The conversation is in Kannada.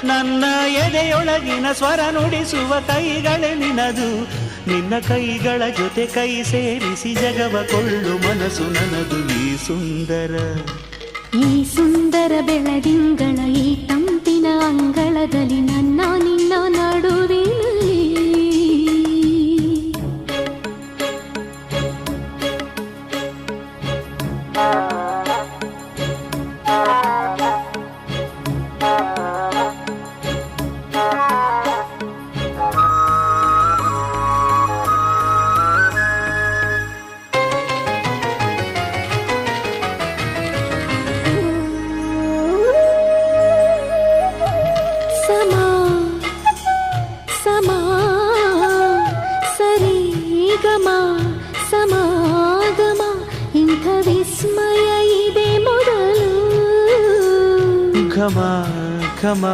ನನ್ನ ಎದೆಯೊಳಗಿನ ಸ್ವರ ನುಡಿಸುವ ಕೈಗಳೇ ನಿನದು. ನಿನ್ನ ಕೈಗಳ ಜೊತೆ ಕೈ ಸೇರಿಸಿ ಜಗವ ಕೊಳ್ಳು ಮನಸ್ಸು ನನ್ನದು. ಈ ಸುಂದರ ಬೆಳದಿಂಗಳ ಈ ತಂಪಿನ ಅಂಗಳದಲ್ಲಿ ನನ್ನ ನಿನ್ನ ನಡುವಿನಲ್ಲಿ ಸಮಾಗಮ ಇಂಥ ವಿಸ್ಮಯ ಇದೆ ಮೊದಲು. ಘಮ ಘಮ